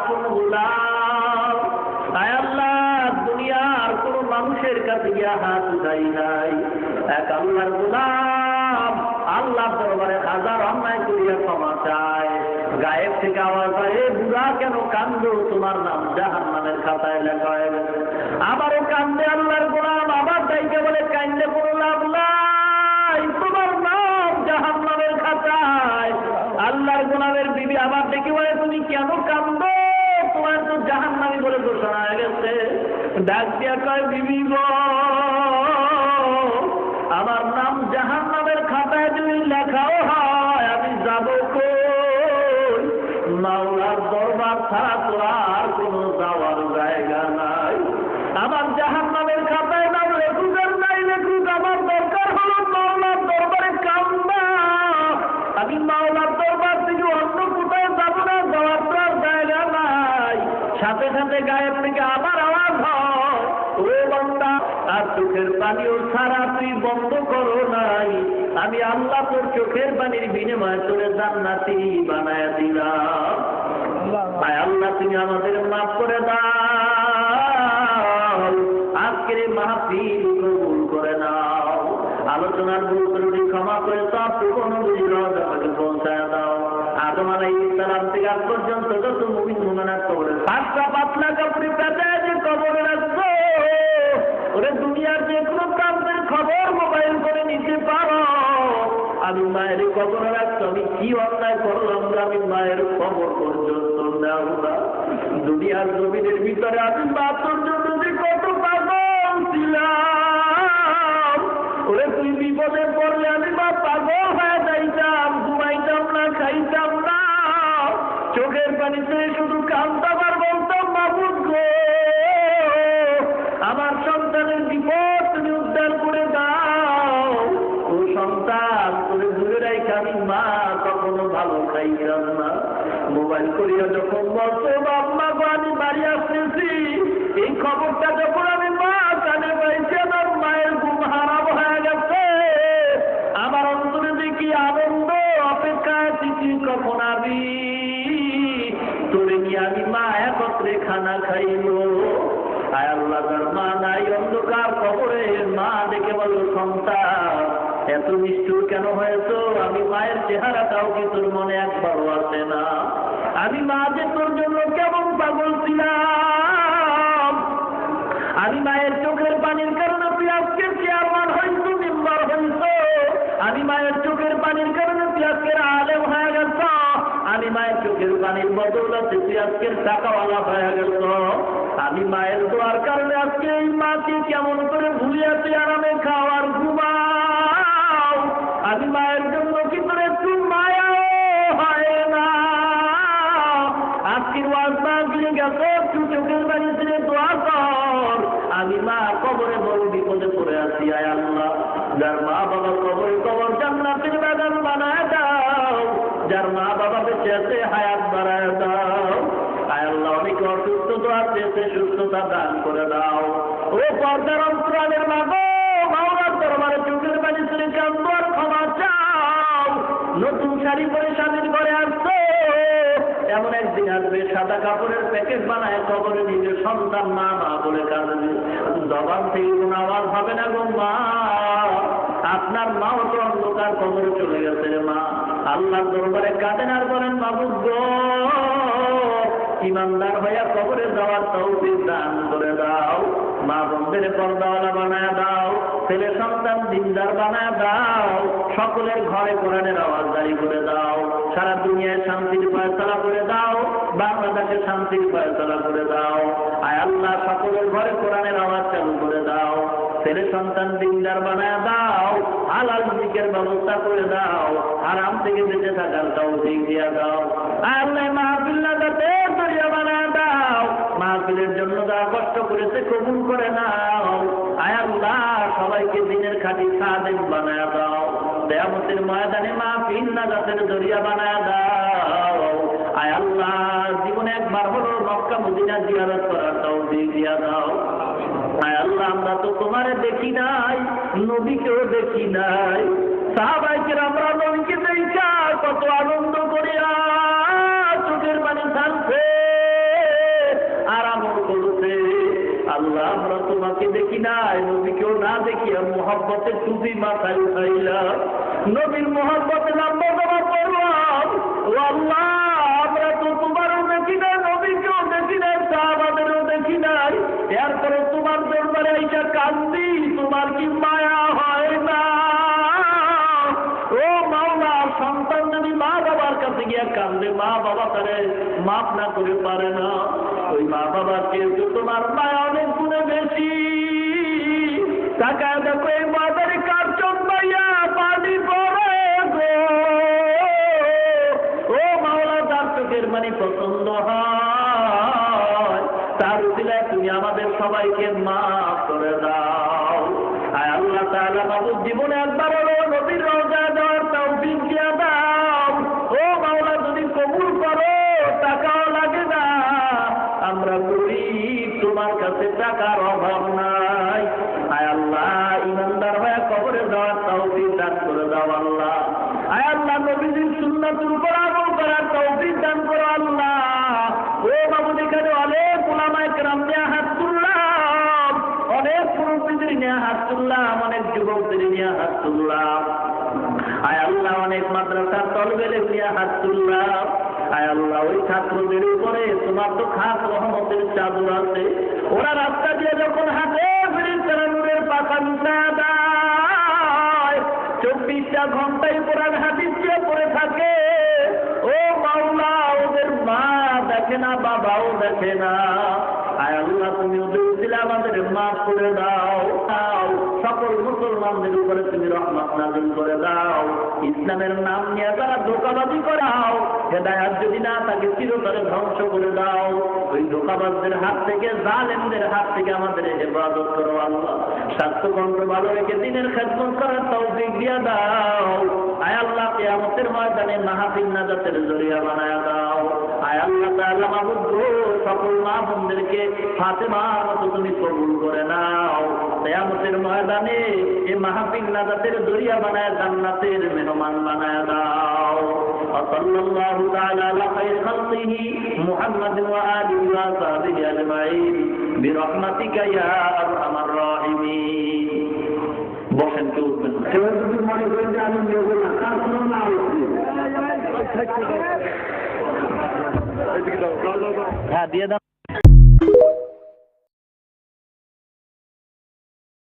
আপন গোলাম। আয় আল্লাহ, দুনিয়ার কোন মানুষের কাছে গিয়া হাত উঠাই নাই, এক আল্লাহর গোলাম আল্লাহর দরবারে হাজার অন্যায় করিয়া ক্ষমা চায়। গায়েব থেকে আওয়াজ হয়, এ বুড়া কেন কান্দো, তোমার নাম জাহান্নামের খাতায় লেখা হয়ে গেছে। আবারও কান্দে আল্লাহর গোলাম, আবার তাইকে বলে কান্দে কোনো লাভ নাই, তোমার নাম জাহান্নামের খাতায়। আল্লাহর গোলামের বিবি আবার ডেকে বলে, তুমি কেন কান্দো, তোমার তো জাহান্নামী বলে ঘোষণা হয়ে গেছে। ডাক দিয়া কয়, বিবি গো, আমার নাম জাহান্নামের খাতায় যদি লেখাও হয়, আমি যাব কই? মাওলার দরবার ছাড়া তো আর কোনো যাওয়ার জায়গা নাই। আমার জাহান্নামের খাতায় নাম লেখুক আর নাই লেখুক, আমার দরকার হলো মাওলার দরবারে কান্দা। আমি মাওলার দরবার থেকে অন্য কোথায় যাব না, যাওয়ার তো আর জায়গা নাই। সাথে সাথে গায়েব থেকে আবার আওয়াজ হয়, ও বান্দা, আর চোখের পানিও ছাড়া তুই বন্ধ করো নাই, আমি আল্লাহ তোর চোখের পানির বিনিময়ে তোরে জান্নাতি বানায় দিলাম। আয় আল্লাহ, তুমি আমাদের মাফ করে দাও, আজকের এই মাহফিল কবুল করে নাও, আলোচনার ভুল ত্রুটি ক্ষমা করে সব পুরনো বুঝির আমাকে পৌঁছায় দাও। আদম আলাইহিস সালাম থেকে আজ পর্যন্ত যত মুমিন মুমিনাত কবরে পাঁচটা পাতলা কাপড়ে পেঁচায় যে কবরে রাখছো, ওরে দুনিয়ার যে কোনো প্রান্তের খবর মোবাইল করে নিতে পারো। আমি মায়ের খবর রাখছো, আমি কি অন্যায় করলাম যে আমি মায়ের খবর পর্যন্ত নেও না। দুনিয়ার জমিনের ভিতরে আমি বাচ্চার জন্য যে কত পাগল ছিলাম, ওরে তুই বিপদে পড়লে আমি মা পাগল হয়ে যাইতাম, ঘুমাইতাম না, খাইতাম না, চোখের পানিতে শুধু কাঁদতাম আর বলতাম, মাবুদ গো, আমার সন্তানের বিপদ তুমি উদ্ধার করে দাও। ও সন্তান, তোরে দূরে রাইখা আমি মা কখনো ভালো খাইতাম না। মোবাইল করিয়া যখন বলতো, বাবা গো আমি বাড়ি আসতেছি, এই খবরটা যখন আমি মা কানে পাইছি, আমার মায়ের ঘুম হারাম হয়ে গেছে। আমার অন্তরে দেখি আনন্দ, অপেক্ষা আছি কখন আমি তোরে নিয়ে আমি মা একত্রে খানা খাইব। আয় আল্লাহ, তার মা নাই, অন্ধকার কবরে মা দেখে বলো, সন্তান এত নিষ্ঠুর কেন হয়েছো? আমি মায়ের চেহারাটাও কি তোর মনে একবারও আসে না? আমি মা যে তোর জন্য কেমন পাগল ছিলাম। আমি মায়ের চোখের পানির কারণে তুই আজকে চেয়ারম্যান হইছো, মেম্বার হইছো। আমি মায়ের চোখের পানির কারণে তুই আজকের আলেম হয়ে গেছ। আমি মায়ের চোখের পানির বদৌলতে তুই আজকের টাকাওয়ালা হয়ে গেছ। আমি মায়ের দোয়ার কারণে আজকে এই মাকে কেমন করে ভুলিয়া তুই আরামে খাওয়ার ঘুমাও। আমি মায়ের জন্য কি করে তুই মায়া হয় না। আজকের ওয়াজ মাহফিলে গেছে, তুই চোখের পানি ছেড়ে দোয়া কর। আমি মা কবরে বড় বিপদে পড়ে আছি। আয় আল্লাহ, যার মা বাবা কবর জান্নাতের বাগান বানায় দাও, যার মা বাবা বেঁচে আছে হায়াত বাড়ায় দাও। আয় আল্লাহ, অনেকে অসুস্থতা আছে, সে সুস্থতা দান করে দাও। ও পর্দার অন্তরালের মা গো, মাওলার দরবারে চোখের পানি ছেড়ে কাঁদো আর ক্ষমা চাও। নতুন শাড়ি পরে স্বামীর ঘরে আসছো, এমন একদিন আসবে সাদা কাপড়ের প্যাকেট বানায় কবরে নিজের সন্তান মা মা বলে কাঁদবে, জবান থেকে কোনো আওয়াজ হবে না গো মা। আপনার মাও তো অন্ধকার কবরে চলে গেছে রে মা। আল্লাহর দরবারে কাঁদেন আর বলেন, মাবুদ গো, ইমানদার হইয়া কবরে যাওয়ার তৌফিক দান করে দাও। মা বোনদের পর্দাওয়ালা বানায় দাও, ছেলে সন্তান দিনদার বানায় দাও। সকলের ঘরে কোরআনের আওয়াজ জারি করে দাও। সারা দুনিয়ায় শান্তির ফয়সালা করে দাও, বাংলাদেশে শান্তির ফয়সালা করে দাও। আয় আল্লাহ, সকলের ঘরে কোরআনের আওয়াজ চালু করে দাও। ছেলে সন্তান দিনদার বানায় দাও, হালাল রিজিকের ব্যবস্থা করে দাও, হারাম থেকে বেঁচে থাকার তৌফিক দিয়ে দাও। আল্লাহ, মাহফিল লাগাতে দরিয়া বানায় দাও। মাহফিলের জন্য যারা কষ্ট করেছে কবুল করে নাও। আয় আল্লাহ, সবাইকে দিনের খাঁটি খাদেম বানায় দাও। কিয়ামতের ময়দানে মাহফিল লাগাতে দরিয়া বানায় দাও। আয় আল্লাহ, জীবনে একবার হলো মক্কা মদিনা জিয়ারত করার তৌফিক দিয়ে দাও। আয় আল্লাহ, আমরা তো তোমারে দেখি নাই, নবীকেও দেখি নাই। সাহাবায়ে আমরা নবীকে দেখা কত আনন্দ করিয়া চোখের পানি ঢালছে। দেখিয়া মোহাব্বতের টুপি মাথায় উঠাইলাম, নবীর মোহাব্বতে লম্বা জমা করলাম। ও আল্লাহ, আমরা তো তোমারও দেখি নাই, নবীকেও দেখি নাই, সাহাবাদেরও দেখি নাই, এরপরে তোমার দরবারে আইসা কান্দি, তোমার কি মায়া হয় না? ও মাওলা, সন্তান যদি মা বাবার কাছে গিয়া কান্দে, মা বাবা তারে মাফ না করে পারে না, ওই মা বাবার চেয়ে তোমার মায়া অনেক গুণে বেশি। তাকায় দেখো এই মাদারি কার চোখ পাইয়া পানি পড়ে গো। ও মাওলা, তার চোখের মানে পছন্দ হয়, তার উসিলায় তুমি আমাদের সবাইকে মাফ করে দাও। আয় আল্লাহ তাআলা, মাবুদ জীবনে একবার হলো নবীর রওজা দেওয়ার তৌফিক দিয়া দাও। ও মাওলা, যদি কবুল করো, টাকাও লাগে না, আমরা গরিব, তোমার কাছে টাকার অভাব নাই। আয় আল্লাহ, ইমানদার হয়ে কবরে দেওয়ার তৌফিক দান করে দাও আল্লাহ। আয় আল্লাহ, নবীজির সুন্নাতের উপর আমল করার তৌফিক দান করো আল্লাহ। ও মাবুদ, এখানে অনেক উলামায়ে কেরাম নিয়ে হাত তুললাম, অনেক মুরব্বিদের নিয়ে হাত তুললাম, অনেক যুবকদের নিয়ে হাত তুললাম। আয় আল্লাহ, অনেক মাদ্রাসার তলবেলে নিয়ে হাত তুললাম। আয় আল্লাহ, ওই ছাত্রদের উপরে তোমার তো খাস রহমতের চাদর আছে। ওরা রাস্তা দিয়ে যখন হাঁটে, ফেরেশতারা নূরের পাখা বিছায়া দেয়, 24টা ঘন্টায় কোরআন হাদিস দিয়ে পড়ে থাকে। ও মাওলা, ওদের মা দেখে না, বাবাও দেখে না। আয় আল্লাহ, তুমি ওদের উসিলা আমাদের মাফ করে দাও। সকল মুসলমানদের উপরে তুমি রহমত নাযিল করে দাও। ইসলামের নাম নিয়ে যারা ধোঁকাবাজি করাও, হেদায়েত যদি না থাকে চিরতরে ধ্বংস করে দাও। ওই ধোঁকাবাজদের হাত থেকে, জালেমদের হাত থেকে আমাদের হেফাজত করো আল্লাহ। স্বাস্থ্য কন্ট্রোল ভালো রেখে দিনের খেদমত করার তৌফিক দিয়া দাও। আয় আল্লাহ, কিয়ামতের ময়দানে মাহফিল নাজাতের জরিয়া বানায়া দাও। আয় আল্লাহ তাআলা, মাবুদ গো, সকল মা বোনদেরকে ফাতেমার মতো তুমি কবুল করে নাও। কিয়ামতের ময়দানে এই মাহফিল নাজাতের জরিয়া বানায়া জান্নাতের মেহমান বানায়া দাও। সাল্লাল্লাহু তাআলা আলা খায়রি খালকিহি মুহাম্মাদিন ওয়া আলিহি ওয়া সাহবিহি আজমাইন বিরহমাতিকা ইয়া আরহামার রাহিমিন। বসেন, কেউ উঠবেন না। কেউ যদি মনে করেন যে আমি নেব না, তার কোনো না হ্যাঁ, দিয়ে দাও।